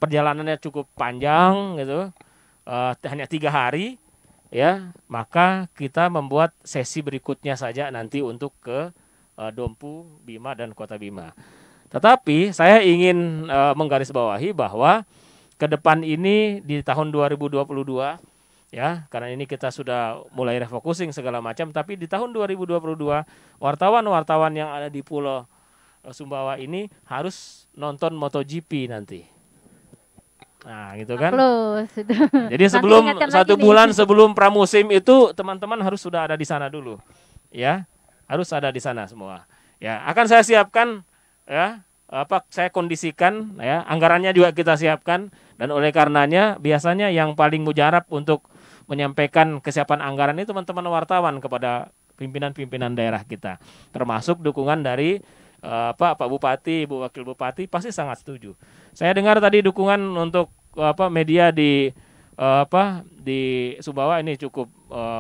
Speaker 1: perjalanannya cukup panjang gitu, hanya 3 hari. Ya, maka kita membuat sesi berikutnya saja nanti untuk ke Dompu, Bima dan Kota Bima. Tetapi saya ingin menggarisbawahi bahwa ke depan ini di tahun 2022 ya, karena ini kita sudah mulai refocusing segala macam, tapi di tahun 2022 wartawan-wartawan yang ada di Pulau Sumbawa ini harus nonton MotoGP nanti. Nah, gitu kan. Jadi sebelum 1 bulan sebelum pramusim itu teman-teman harus sudah ada di sana dulu. Ya, harus ada di sana semua. Ya, akan saya siapkan ya, saya kondisikan ya, anggarannya juga kita siapkan dan oleh karenanya biasanya yang paling mujarab untuk menyampaikan kesiapan anggaran itu teman-teman wartawan kepada pimpinan-pimpinan daerah kita. Termasuk dukungan dari Pak Bupati, Bu Wakil Bupati pasti sangat setuju. Saya dengar tadi dukungan untuk media di Sumbawa ini cukup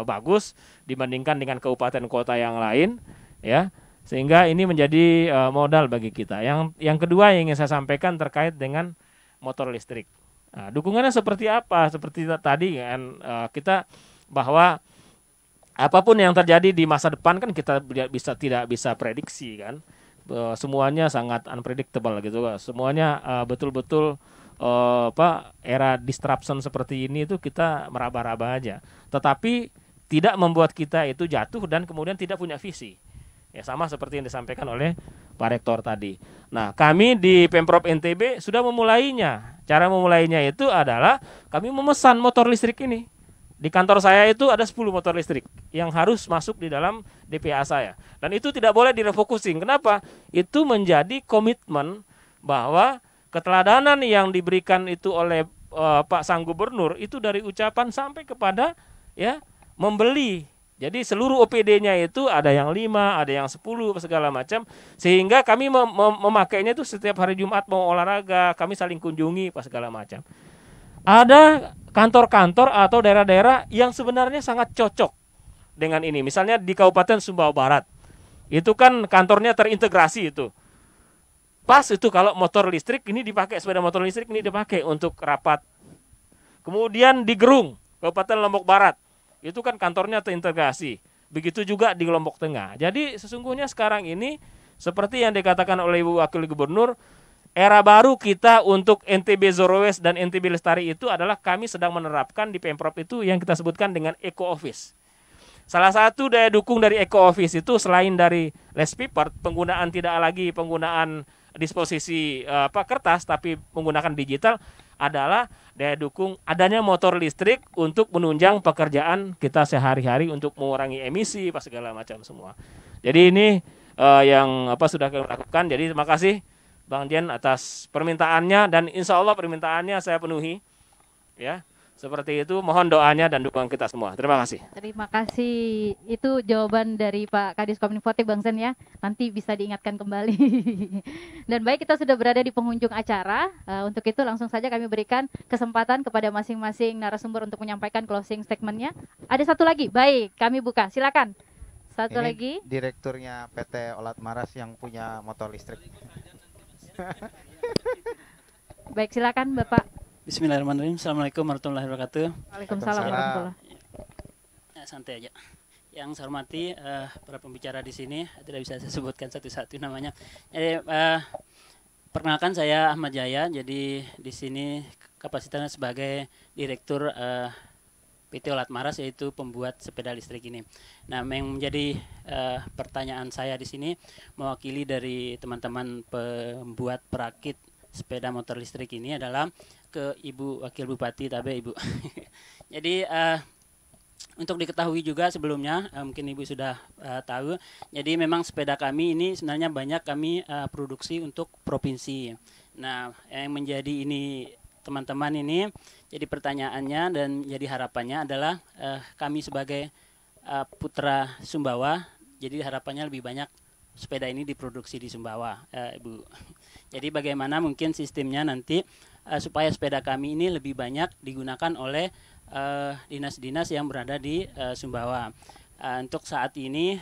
Speaker 1: bagus dibandingkan dengan kabupaten kota yang lain, ya. Sehingga ini menjadi modal bagi kita. Yang kedua yang ingin saya sampaikan terkait dengan motor listrik. Nah, dukungannya seperti apa? Seperti tadi kan kita bahwa apapun yang terjadi di masa depan kan kita tidak bisa prediksi kan. Semuanya sangat unpredictable gitu. Semuanya betul-betul era disruption seperti ini itu kita meraba-raba aja. Tetapi tidak membuat kita itu jatuh dan kemudian tidak punya visi. Ya, sama seperti yang disampaikan oleh Pak Rektor tadi. Nah, kami di Pemprov NTB sudah memulainya. Cara memulainya itu adalah kami memesan motor listrik ini. Di kantor saya itu ada 10 motor listrik yang harus masuk di dalam DPA saya. Dan itu tidak boleh direfocusing. Kenapa? Itu menjadi komitmen bahwa keteladanan yang diberikan itu oleh Pak Sang Gubernur itu dari ucapan sampai kepada ya membeli. Jadi seluruh OPD-nya itu ada yang 5, ada yang 10 segala macam, sehingga kami memakainya itu setiap hari Jumat mau olahraga, kami saling kunjungi segala macam. Ada kantor-kantor atau daerah-daerah yang sebenarnya sangat cocok dengan ini. Misalnya di Kabupaten Sumbawa Barat, itu kan kantornya terintegrasi itu. Pas itu kalau motor listrik ini dipakai, sepeda motor listrik ini dipakai untuk rapat. Kemudian di Gerung, Kabupaten Lombok Barat, itu kan kantornya terintegrasi. Begitu juga di Lombok Tengah. Jadi sesungguhnya sekarang ini seperti yang dikatakan oleh Ibu Wakil Gubernur, era baru kita untuk NTB Zero Waste dan NTB Lestari itu adalah kami sedang menerapkan di Pemprov itu yang kita sebutkan dengan Eco Office. Salah satu daya dukung dari Eco Office itu selain dari less paper, penggunaan tidak lagi penggunaan disposisi kertas tapi menggunakan digital, adalah daya dukung adanya motor listrik untuk menunjang pekerjaan kita sehari-hari untuk mengurangi emisi apa segala macam semua. Jadi ini yang sudah kami lakukan. Jadi terima kasih Bang Dian atas permintaannya, dan insya Allah permintaannya saya penuhi. Ya. Seperti itu, mohon doanya dan dukungan kita semua. Terima kasih.
Speaker 2: Terima kasih. Itu jawaban dari Pak Kadis Kominfotek Bang Zen ya. Nanti bisa diingatkan kembali. Dan baik, kita sudah berada di penghujung acara. Untuk itu langsung saja kami berikan kesempatan kepada masing-masing narasumber untuk menyampaikan closing statement-nya. Ada satu lagi. Baik, kami buka. Silakan. Satu
Speaker 4: Ini
Speaker 2: lagi.
Speaker 4: Direkturnya PT Olat Maras yang punya motor listrik.
Speaker 2: Baik, silakan Bapak.
Speaker 8: Bismillahirrahmanirrahim. Assalamualaikum warahmatullahi wabarakatuh.
Speaker 2: Waalaikumsalam warahmatullahi.
Speaker 8: Santai aja. Yang saya hormati para pembicara di sini, tidak bisa saya sebutkan satu-satu namanya. Jadi perkenalkan, saya Ahmad Jaya. Jadi di sini kapasitasnya sebagai direktur PT Olat Maras, yaitu pembuat sepeda listrik ini. Nah, yang menjadi pertanyaan saya di sini mewakili dari teman-teman pembuat perakit sepeda motor listrik ini adalah ke Ibu Wakil Bupati Tabe, Ibu. Jadi untuk diketahui juga sebelumnya, mungkin Ibu sudah tahu, jadi memang sepeda kami ini sebenarnya banyak kami produksi untuk provinsi. Nah, yang menjadi ini teman-teman ini, jadi pertanyaannya dan jadi harapannya adalah kami sebagai putra Sumbawa, jadi harapannya lebih banyak sepeda ini diproduksi di Sumbawa, Ibu. Jadi bagaimana mungkin sistemnya nanti supaya sepeda kami ini lebih banyak digunakan oleh dinas-dinas yang berada di Sumbawa. Untuk saat ini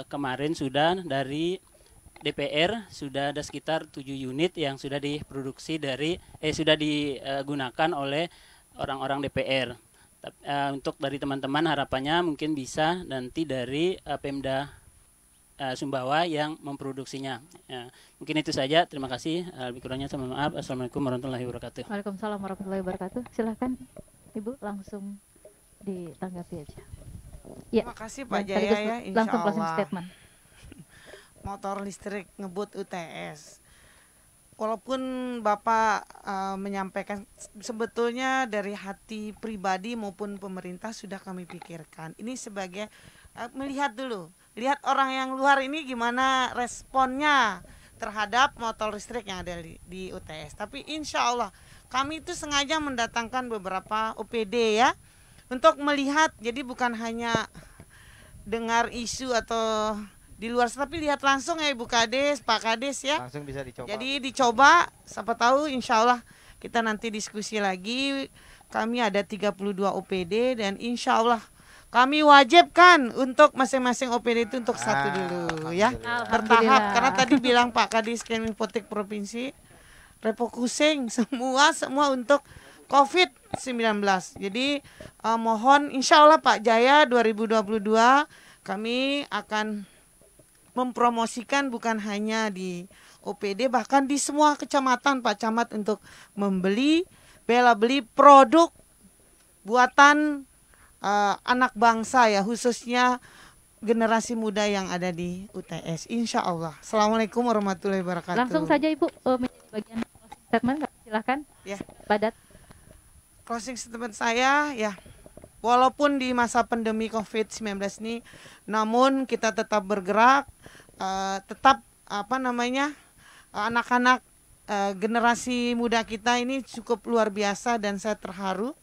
Speaker 8: kemarin sudah dari DPR sudah ada sekitar 7 unit yang sudah diproduksi sudah digunakan oleh orang-orang DPR. Untuk dari teman-teman harapannya mungkin bisa nanti dari Pemda Sumbawa yang memproduksinya. Ya, mungkin itu saja. Terima kasih. Lebih kurangnya saya mohon maaf. Assalamualaikum warahmatullahi wabarakatuh.
Speaker 2: Waalaikumsalam warahmatullahi wabarakatuh. Silakan Ibu langsung ditanggapi aja. Ya.
Speaker 3: Terima kasih Pak Jaya ya. Insya
Speaker 2: langsung closing
Speaker 3: Allah.
Speaker 2: statement.
Speaker 3: Motor listrik ngebut UTS. Walaupun Bapak menyampaikan, sebetulnya dari hati pribadi maupun pemerintah sudah kami pikirkan. Ini sebagai melihat dulu, lihat orang yang luar ini gimana responnya terhadap motor listrik yang ada di UTS. Tapi insya Allah kami itu sengaja mendatangkan beberapa OPD ya, untuk melihat, jadi bukan hanya dengar isu atau di luar, tapi lihat langsung ya Ibu Kades, Pak Kades ya.
Speaker 4: Langsung bisa dicoba.
Speaker 3: Jadi dicoba, siapa tahu insya Allah kita nanti diskusi lagi. Kami ada 32 OPD dan insya Allah kami wajibkan untuk masing-masing OPD itu untuk satu dulu ya, bertahap. Karena tadi bilang Pak Kadis Kominfotek Provinsi refocusing semua untuk COVID-19. Jadi mohon insya Allah Pak Jaya 2022 kami akan mempromosikan bukan hanya di OPD, bahkan di semua kecamatan Pak Camat untuk bela beli produk buatan anak bangsa ya, khususnya generasi muda yang ada di UTS. Insya Allah. Assalamualaikum warahmatullahi wabarakatuh.
Speaker 2: Langsung saja Ibu bagian statement, silakan.
Speaker 3: Ya.
Speaker 2: Padat.
Speaker 3: Closing statement saya ya. Walaupun di masa pandemi COVID-19 ini, namun kita tetap bergerak, tetap anak-anak generasi muda kita ini cukup luar biasa dan saya terharu.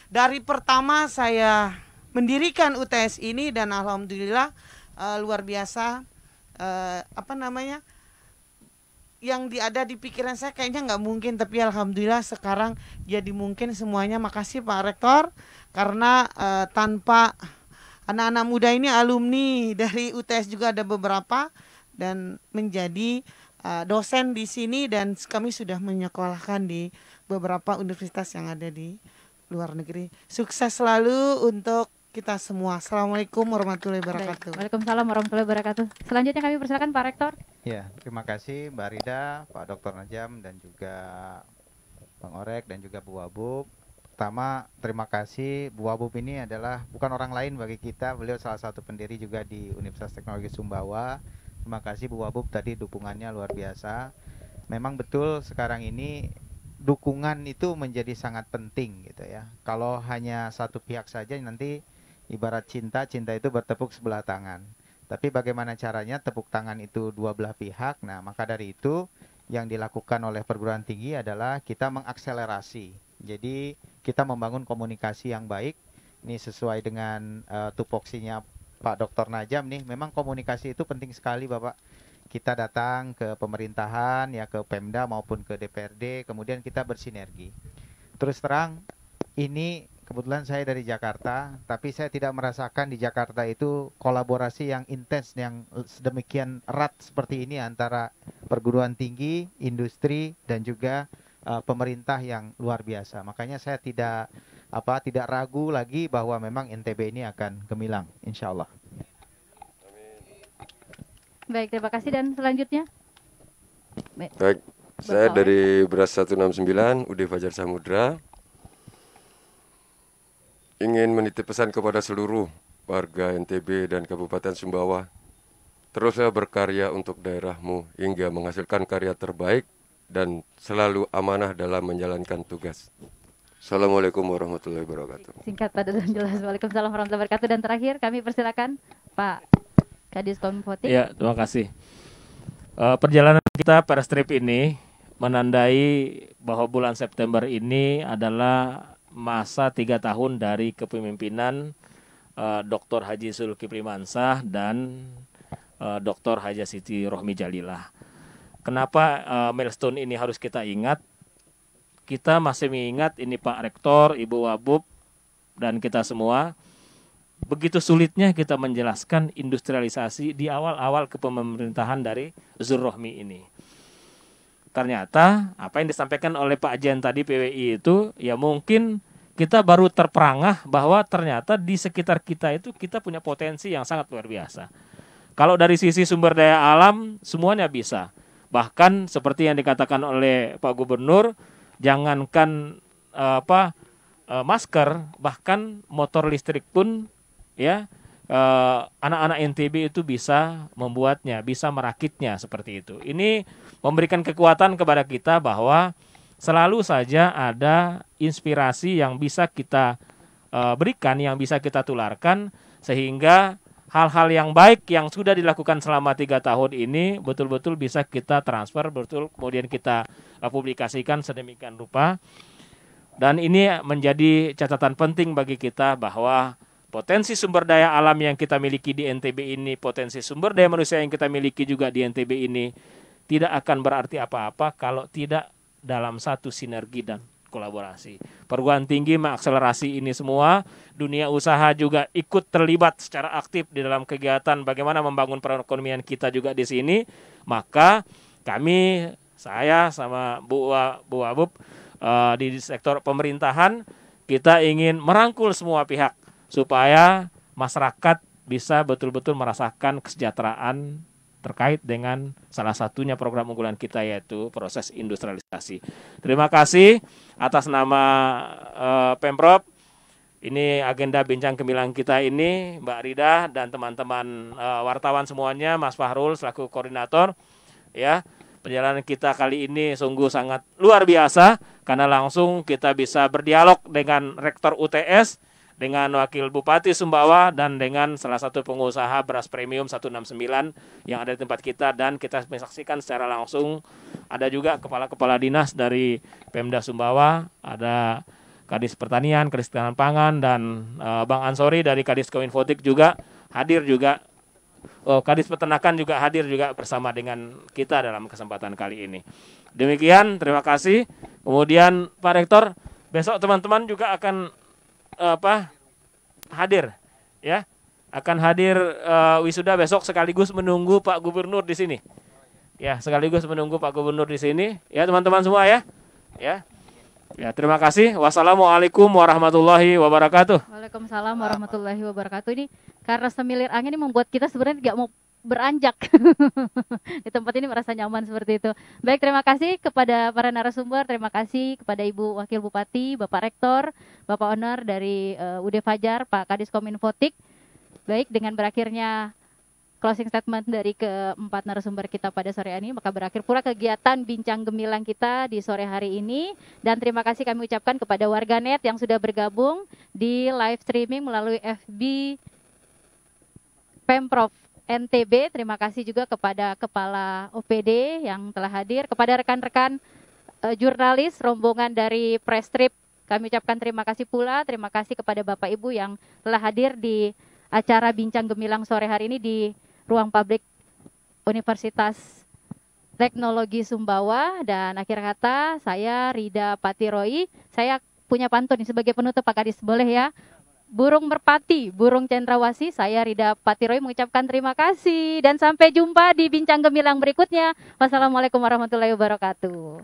Speaker 3: Dari pertama saya mendirikan UTS ini dan alhamdulillah luar biasa, yang ada di pikiran saya kayaknya nggak mungkin, tapi alhamdulillah sekarang jadi mungkin semuanya. Makasih Pak Rektor, karena tanpa anak-anak muda ini alumni dari UTS juga ada beberapa dan menjadi dosen di sini, dan kami sudah menyekolahkan di beberapa universitas yang ada di luar negeri. Sukses selalu untuk kita semua. Assalamualaikum warahmatullahi wabarakatuh.
Speaker 2: Waalaikumsalam warahmatullahi wabarakatuh. Selanjutnya kami persilakan Pak Rektor.
Speaker 4: Ya, terima kasih Mbak Rida, Pak Dr. Najam, dan juga Bang Orek, dan juga Bu Wabub. Pertama, terima kasih. Bu Wabub ini adalah bukan orang lain bagi kita. Beliau salah satu pendiri juga di Universitas Teknologi Sumbawa. Terima kasih Bu Wabub, tadi dukungannya luar biasa. Memang betul sekarang ini dukungan itu menjadi sangat penting gitu ya. Kalau hanya satu pihak saja nanti ibarat cinta itu bertepuk sebelah tangan. Tapi bagaimana caranya tepuk tangan itu dua belah pihak? Nah, maka dari itu yang dilakukan oleh perguruan tinggi adalah kita mengakselerasi. Jadi kita membangun komunikasi yang baik. Ini sesuai dengan tupoksinya Pak Dr. Najam nih. Memang komunikasi itu penting sekali Bapak. Kita datang ke pemerintahan, ya ke Pemda maupun ke DPRD, kemudian kita bersinergi. Terus terang, ini kebetulan saya dari Jakarta, tapi saya tidak merasakan di Jakarta itu kolaborasi yang intens, yang sedemikian erat seperti ini antara perguruan tinggi, industri, dan juga pemerintah yang luar biasa. Makanya saya tidak ragu lagi bahwa memang NTB ini akan gemilang, insya Allah.
Speaker 2: Baik, terima kasih. Dan selanjutnya
Speaker 5: Baik, saya dari Beras 169 UD Fajar Samudra ingin menitip pesan kepada seluruh warga NTB dan Kabupaten Sumbawa. Teruslah berkarya untuk daerahmu hingga menghasilkan karya terbaik dan selalu amanah dalam menjalankan tugas. Assalamualaikum warahmatullahi wabarakatuh.
Speaker 2: Singkat, padat, dan jelas. Waalaikumsalam warahmatullahi wabarakatuh. Dan terakhir kami persilakan Pak Kadis Kominfotik.
Speaker 1: Ya, terima kasih. Perjalanan kita Perstrip ini menandai bahwa bulan September ini adalah masa 3 tahun dari kepemimpinan Dr. Haji Zulkifli Mansah dan Dr. Haja Siti Rohmi Jalilah. Kenapa milestone ini harus kita ingat? Kita masih mengingat ini Pak Rektor, Ibu Wabub, dan kita semua. Begitu sulitnya kita menjelaskan industrialisasi di awal-awal kepemerintahan dari Zulrohmi ini. Ternyata apa yang disampaikan oleh Pak Jen tadi PWI itu, ya mungkin kita baru terperangah bahwa ternyata di sekitar kita itu kita punya potensi yang sangat luar biasa. Kalau dari sisi sumber daya alam semuanya bisa. Bahkan seperti yang dikatakan oleh Pak Gubernur, jangankan masker, bahkan motor listrik pun ya anak-anak NTB itu bisa membuatnya, bisa merakitnya seperti itu. Ini memberikan kekuatan kepada kita bahwa selalu saja ada inspirasi yang bisa kita berikan, yang bisa kita tularkan, sehingga hal-hal yang baik yang sudah dilakukan selama 3 tahun ini betul-betul bisa kita transfer, betul kemudian kita publikasikan sedemikian rupa. Dan ini menjadi catatan penting bagi kita bahwa potensi sumber daya alam yang kita miliki di NTB ini, potensi sumber daya manusia yang kita miliki juga di NTB ini tidak akan berarti apa-apa kalau tidak dalam satu sinergi dan kolaborasi. Perguruan tinggi mengakselerasi ini semua, dunia usaha juga ikut terlibat secara aktif di dalam kegiatan bagaimana membangun perekonomian kita juga di sini. Maka kami, saya sama Bu Wabub di sektor pemerintahan, kita ingin merangkul semua pihak supaya masyarakat bisa betul-betul merasakan kesejahteraan terkait dengan salah satunya program unggulan kita, yaitu proses industrialisasi. Terima kasih atas nama Pemprov. Ini agenda bincang gemilang kita ini, Mbak Rida dan teman-teman wartawan semuanya, Mas Fahrul selaku koordinator. Ya, perjalanan kita kali ini sungguh sangat luar biasa karena langsung kita bisa berdialog dengan Rektor UTS, dengan Wakil Bupati Sumbawa, dan dengan salah satu pengusaha beras premium 169 yang ada di tempat kita, dan kita menyaksikan secara langsung ada juga kepala-kepala dinas dari Pemda Sumbawa, ada Kadis Pertanian, Kadis Ketahanan Pangan, dan Bang Ansori dari Kadis Kominfotik juga hadir juga. Kadis Peternakan juga hadir juga bersama dengan kita dalam kesempatan kali ini. Demikian, terima kasih. Kemudian Pak Rektor, besok teman-teman juga akan hadir ya akan hadir wisuda besok sekaligus menunggu Pak Gubernur di sini. Ya, sekaligus menunggu Pak Gubernur di sini. Ya, teman-teman semua ya. Ya. Ya, terima kasih. Wassalamualaikum warahmatullahi wabarakatuh.
Speaker 2: Waalaikumsalam warahmatullahi wabarakatuh. Ini karena semilir angin ini membuat kita sebenarnya nggak mau beranjak di tempat ini, merasa nyaman seperti itu. Baik, terima kasih kepada para narasumber, terima kasih kepada Ibu Wakil Bupati, Bapak Rektor, Bapak Owner dari UD Fajar, Pak Kadis Kominfotik. Baik, dengan berakhirnya closing statement dari keempat narasumber kita pada sore ini, maka berakhir pula kegiatan Bincang Gemilang kita di sore hari ini. Dan terima kasih kami ucapkan kepada warganet yang sudah bergabung di live streaming melalui FB Pemprov NTB. Terima kasih juga kepada Kepala OPD yang telah hadir, kepada rekan-rekan jurnalis rombongan dari Press Trip. Kami ucapkan terima kasih pula, terima kasih kepada Bapak Ibu yang telah hadir di acara Bincang Gemilang sore hari ini di Ruang Publik Universitas Teknologi Sumbawa. Dan akhir kata, saya Rida Patiroi, saya punya pantun sebagai penutup Pak Kadis, boleh ya? Burung merpati, burung cendrawasih, saya Rida Patiroi mengucapkan terima kasih dan sampai jumpa di Bincang Gemilang berikutnya. Wassalamualaikum warahmatullahi wabarakatuh.